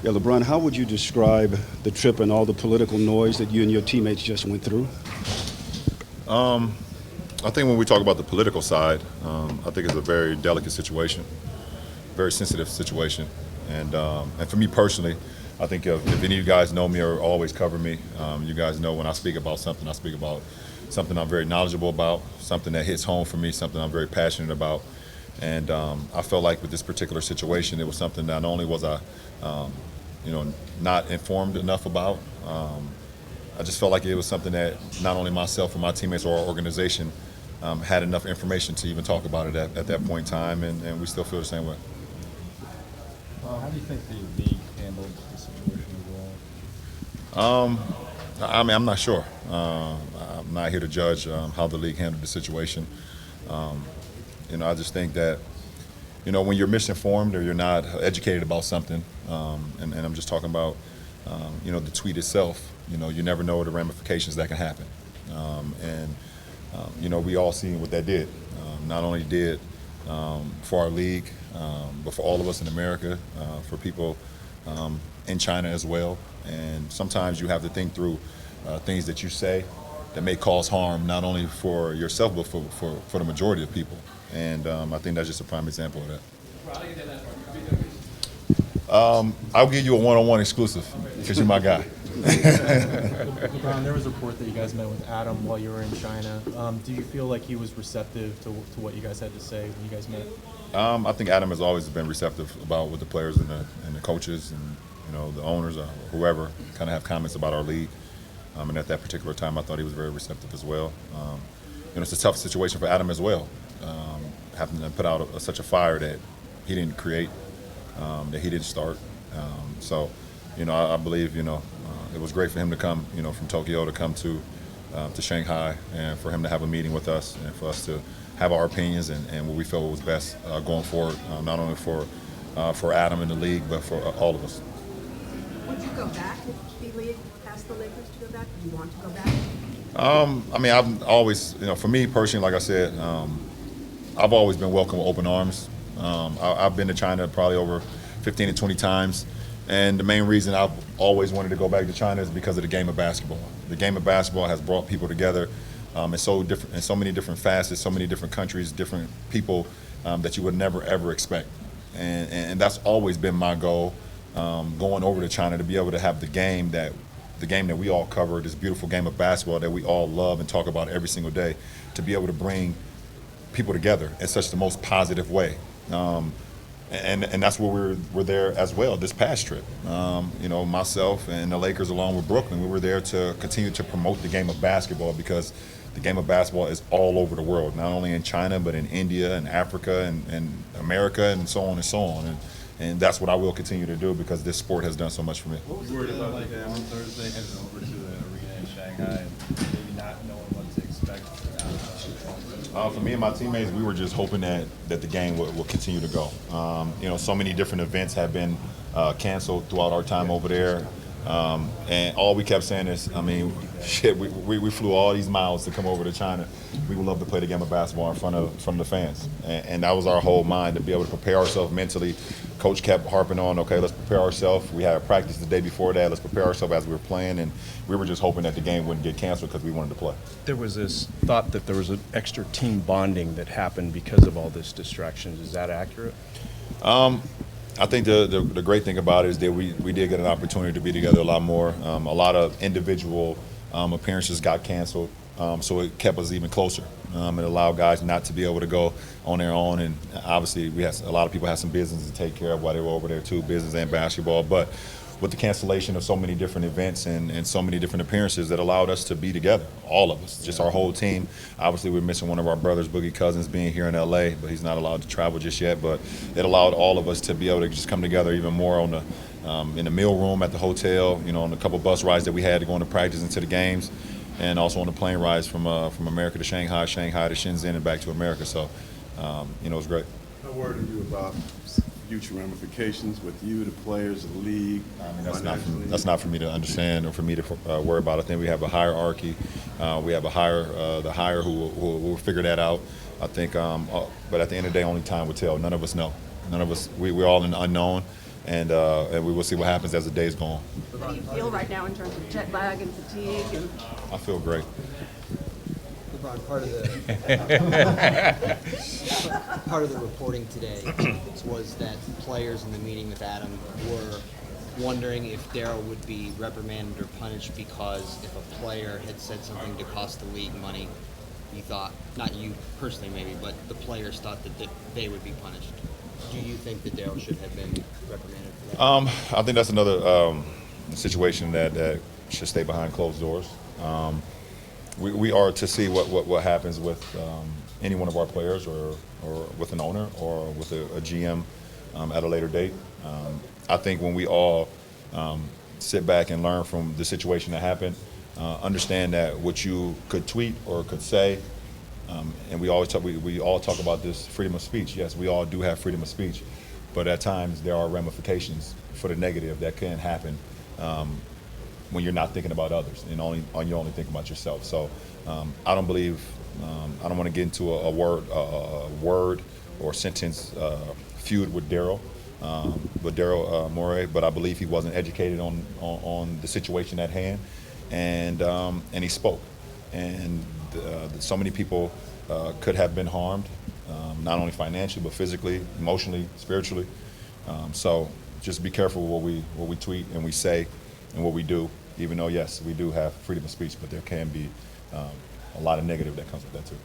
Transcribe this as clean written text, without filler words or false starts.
Yeah, LeBron, how would you describe the trip and all the political noise that you and your teammates just went through? I think when we talk about the political side, I think it's a very delicate situation, very sensitive situation. And for me personally, I think if any of you guys know me or always cover me, you guys know when I speak about something, I speak about something I'm very knowledgeable about, something that hits home for me, something I'm very passionate about. And I felt like with this particular situation, it was something not only was I, not informed enough about, I just felt like it was something that not only myself or my teammates or our organization had enough information to even talk about it at that point in time, and we still feel the same way. How do you think the league handled the situation overall? I'm not sure. I'm not here to judge how the league handled the situation. I just think that, when you're misinformed or you're not educated about something, and I'm just talking about, the tweet itself, you never know the ramifications that can happen. We all seen what that did. Not only did for our league, but for all of us in America, for people in China as well. And sometimes you have to think through things that you say that may cause harm, not only for yourself, but for the majority of people. And I think that's just a prime example of that. I'll give you a one-on-one exclusive because you're my guy. LeBron, there was a report that you guys met with Adam while you were in China. Do you feel like he was receptive to what you guys had to say when you guys met? I think Adam has always been receptive about what the players and the coaches and the owners or whoever kind of have comments about our league. And at that particular time, I thought he was very receptive as well. It's a tough situation for Adam as well, having to put out such a fire that he didn't create, that he didn't start. I believe it was great for him to come, from Tokyo to come to Shanghai, and for him to have a meeting with us and for us to have our opinions and what we felt was best going forward, not only for Adam in the league, but for all of us. Would you go back if the league asked the Lakers to go back? Do you want to go back? I've always, for me personally, like I said, I've always been welcome with open arms. I've been to China probably over 15 to 20 times. And the main reason I've always wanted to go back to China is because of the game of basketball. The game of basketball has brought people together in so many different facets, so many different countries, different people that you would never ever expect. And that's always been my goal, going over to China, to be able to have the game that we all cover, this beautiful game of basketball that we all love and talk about every single day, to be able to bring people together in such the most positive way. And that's where we're there as well this past trip. Myself and the Lakers along with Brooklyn, we were there to continue to promote the game of basketball, because the game of basketball is all over the world, not only in China, but in India and Africa and America and so on and so on. And that's what I will continue to do, because this sport has done so much for me. What was it like on Thursday heading over to the arena in Shanghai and maybe not knowing what to expect? For me and my teammates, we were just hoping that the game will continue to go. So many different events have been canceled throughout our time over there. And all we kept saying is, we flew all these miles to come over to China. We would love to play the game of basketball in front of the fans. And that was our whole mind, to be able to prepare ourselves mentally. Coach kept harping on, okay, let's prepare ourselves. We had a practice the day before that. Let's prepare ourselves as we were playing. And we were just hoping that the game wouldn't get canceled because we wanted to play. There was this thought that there was an extra team bonding that happened because of all this distractions. Is that accurate? I think the great thing about it is that we did get an opportunity to be together a lot more. A lot of individual appearances got canceled, so it kept us even closer. It allowed guys not to be able to go on their own, and obviously a lot of people had some business to take care of while they were over there too, business and basketball. But with the cancellation of so many different events and so many different appearances, that allowed us to be together, all of us, just our whole team. Obviously, we're missing one of our brothers, Boogie Cousins, being here in LA, but he's not allowed to travel just yet. But it allowed all of us to be able to just come together even more on in the meal room at the hotel, on a couple bus rides that we had to go into practice and to the games, and also on the plane rides from America to Shanghai, Shanghai to Shenzhen, and back to America. So, it was great. How worried are you about future ramifications with you, the players, the league? That's not for me to understand or for me to worry about. I think we have a hierarchy. We have the higher who will figure that out. I think, but at the end of the day, only time will tell. None of us know. None of us. We're all in the unknown. and we will see what happens as the days go on. How do you feel right now in terms of jet lag and fatigue? And I feel great. LeBron, part of the reporting today was that players in the meeting with Adam were wondering if Daryl would be reprimanded or punished because if a player had said something to cost the league money, you thought, not you personally maybe, but the players thought that they would be punished. Do you think that Daryl should have been reprimanded for that? I think that's another situation that should stay behind closed doors. We are to see what happens with any one of our players or with an owner or with a GM at a later date. I think when we all sit back and learn from the situation that happened, understand that what you could tweet or could say, and we all talk about this freedom of speech. Yes, we all do have freedom of speech, but at times there are ramifications for the negative that can happen when you're not thinking about others and you're only thinking about yourself. So I don't believe I don't want to get into a word or sentence feud with Daryl Morey, but I believe he wasn't educated on the situation at hand, and he spoke, and so many people could have been harmed, not only financially but physically, emotionally, spiritually. So just be careful what we tweet and we say and what we do. Even though yes, we do have freedom of speech, but there can be a lot of negative that comes with that too.